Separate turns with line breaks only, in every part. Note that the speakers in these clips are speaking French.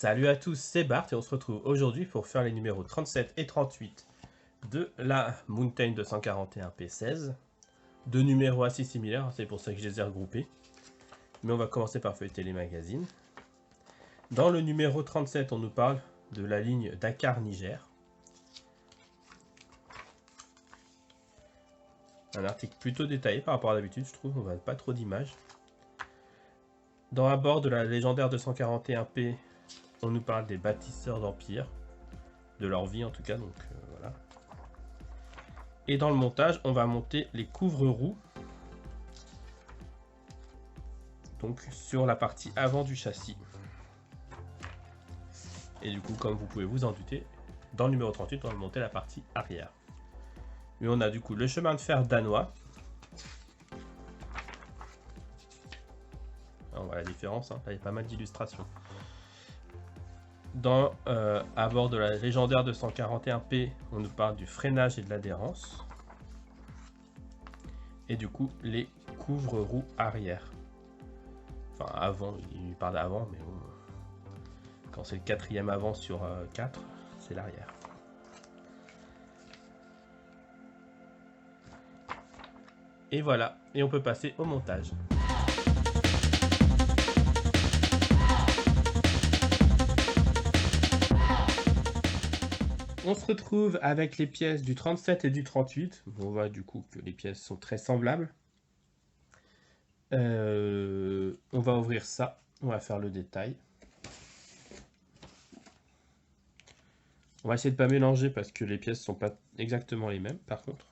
Salut à tous, c'est Bart et on se retrouve aujourd'hui pour faire les numéros 37 et 38 de la Mountain 241 P16. Deux numéros assez similaires, c'est pour ça que je les ai regroupés. Mais on va commencer par feuilleter les magazines. Dans le numéro 37, on nous parle de la ligne Dakar-Niger. Un article plutôt détaillé par rapport à d'habitude, je trouve, on voit pas trop d'images. Dans à bord de la légendaire 241P, on nous parle des bâtisseurs d'empire, de leur vie en tout cas, donc voilà. Et dans le montage, on va monter les couvre-roues, donc sur la partie avant du châssis. Et du coup, comme vous pouvez vous en douter, dans le numéro 38, on va monter la partie arrière. Mais on a du coup le chemin de fer danois. On voit la différence, hein. Là, il y a pas mal d'illustrations. À bord de la légendaire 241P, on nous parle du freinage et de l'adhérence. Et du coup, les couvre-roues arrière. Enfin, avant, il parle d'avant, mais bon. Quand c'est le quatrième avant sur 4, c'est l'arrière. Et voilà, et on peut passer au montage. On se retrouve avec les pièces du 37 et du 38. On voit du coup que les pièces sont très semblables. On va ouvrir ça, on va faire le détail. On va essayer de ne pas mélanger parce que les pièces ne sont pas exactement les mêmes par contre.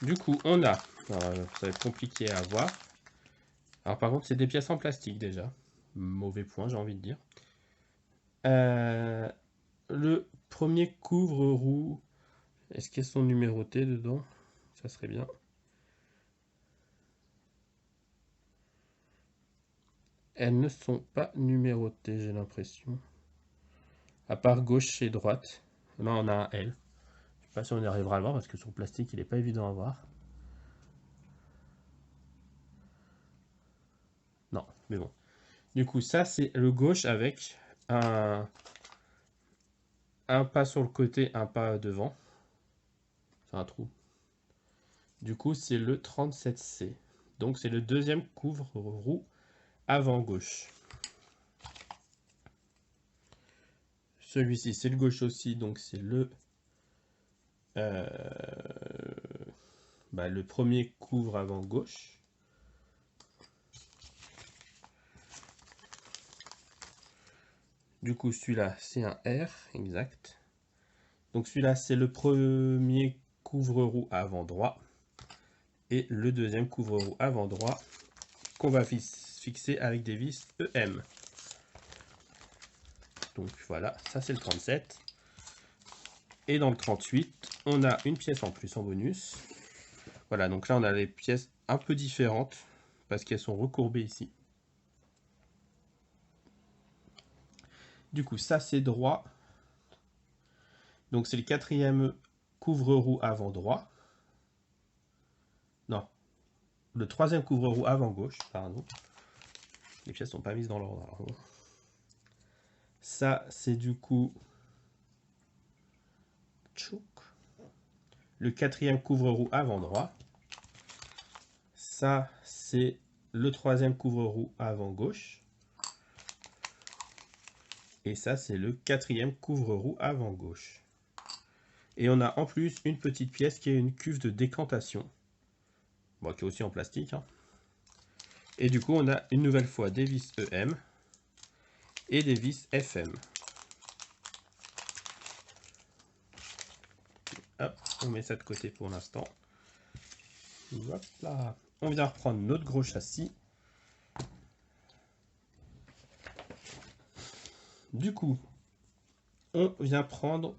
Du coup, on a, alors, ça va être compliqué à voir. Alors par contre, c'est des pièces en plastique déjà. Mauvais point, j'ai envie de dire. Le premier couvre-roue, est-ce qu'elles sont numérotées dedans? Ça serait bien. Elles ne sont pas numérotées, j'ai l'impression. À part gauche et droite. Là, on a un L. Je sais pas si on y arrivera à le voir parce que sur le plastique, il n'est pas évident à voir. Non, mais bon. Du coup, ça, c'est le gauche avec un pas sur le côté, un pas devant. C'est un trou. Du coup, c'est le 37C. Donc, c'est le deuxième couvre-roue avant gauche. Celui-ci, c'est le gauche aussi, donc c'est le premier couvre avant gauche. Du coup, celui-là, c'est un R, exact. Donc celui-là, c'est le premier couvre-roue avant droit. Et le deuxième couvre-roue avant droit qu'on va fixer avec des vis EM. Donc voilà, ça c'est le 37. Et dans le 38, on a une pièce en plus en bonus. Voilà, donc là on a les pièces un peu différentes parce qu'elles sont recourbées ici. Du coup, ça c'est droit. Donc c'est le quatrième couvre-roue avant droit. Non, le troisième couvre-roue avant gauche, pardon. Les pièces sont pas mises dans l'ordre. Ça c'est du coup le quatrième couvre-roue avant droit. Ça c'est le troisième couvre-roue avant gauche. Et ça c'est le quatrième couvre-roue avant gauche. Et on a en plus une petite pièce qui est une cuve de décantation. Bon, qui est aussi en plastique. Hein. Et du coup, on a une nouvelle fois des vis EM et des vis FM. Hop, on met ça de côté pour l'instant. Hop là. On vient reprendre notre gros châssis. Du coup, on vient prendre...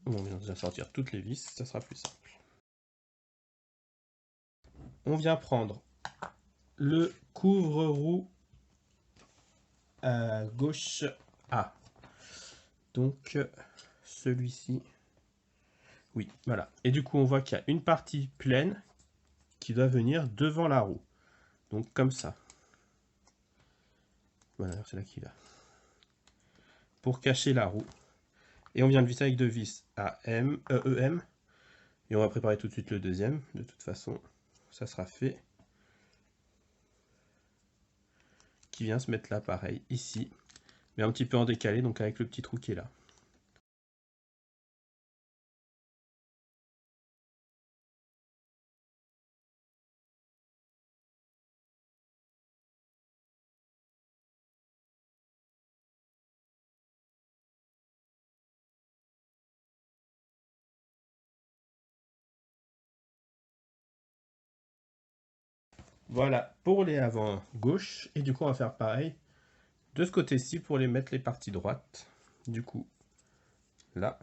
On vient déjà sortir toutes les vis, ça sera plus simple. On vient prendre le couvre-roue à gauche A. Donc, celui-ci. Oui, voilà. Et du coup, on voit qu'il y a une partie pleine qui doit venir devant la roue. Donc comme ça. Voilà, c'est là qui va. Pour cacher la roue. Et on vient de visser avec deux vis EM. Et on va préparer tout de suite le deuxième. De toute façon, ça sera fait. Qui vient se mettre là, pareil, ici. Mais un petit peu en décalé, donc avec le petit trou qui est là. Voilà pour les avant gauche. Et du coup, on va faire pareil de ce côté-ci pour les mettre les parties droites. Du coup, là.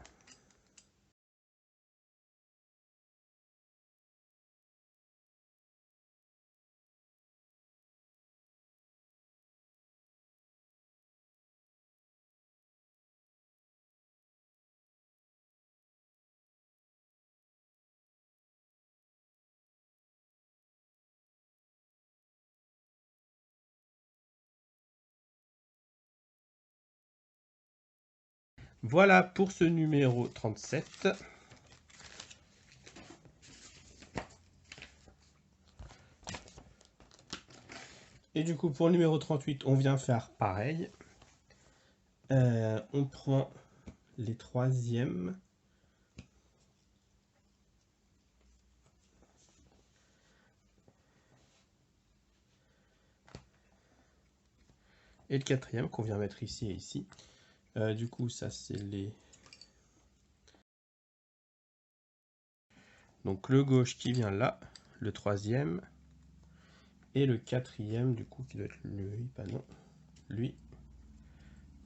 Voilà pour ce numéro 37. Et du coup, pour le numéro 38, on vient faire pareil. On prend les troisièmes. Et le quatrième qu'on vient mettre ici et ici. Du coup, ça c'est les... Donc le gauche qui vient là, le troisième. Et le quatrième, du coup, qui doit être lui, pas non, lui.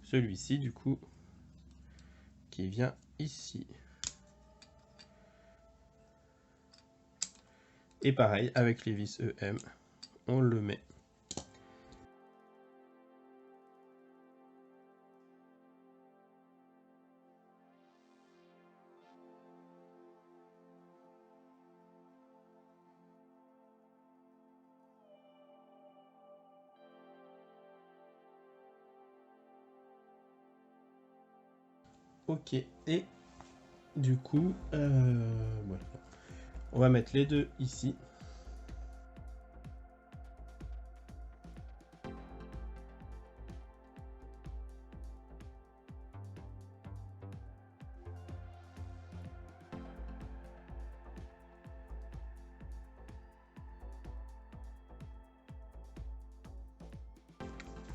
Celui-ci, du coup, qui vient ici. Et pareil, avec les vis EM, on le met. Ok, et du coup, voilà. On va mettre les deux ici.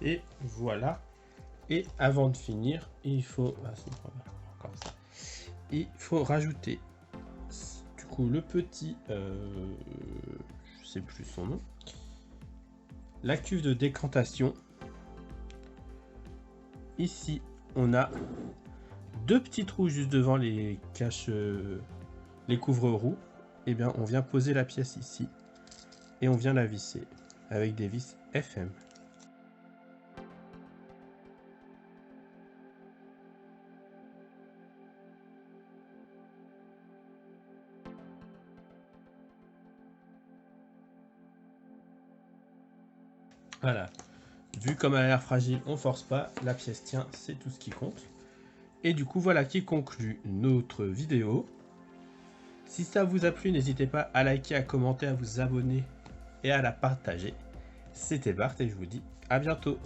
Et voilà. Et avant de finir, il faut... encore ça. Il faut rajouter du coup le petit... je sais plus son nom. La cuve de décantation. Ici, on a deux petits trous juste devant les caches... les couvre-roues. Et bien, on vient poser la pièce ici. Et on vient la visser avec des vis FM. Voilà. Vu comme elle a l'air fragile, on force pas. La pièce tient, c'est tout ce qui compte. Et du coup, voilà qui conclut notre vidéo. Si ça vous a plu, n'hésitez pas à liker, à commenter, à vous abonner et à la partager. C'était Bart et je vous dis à bientôt.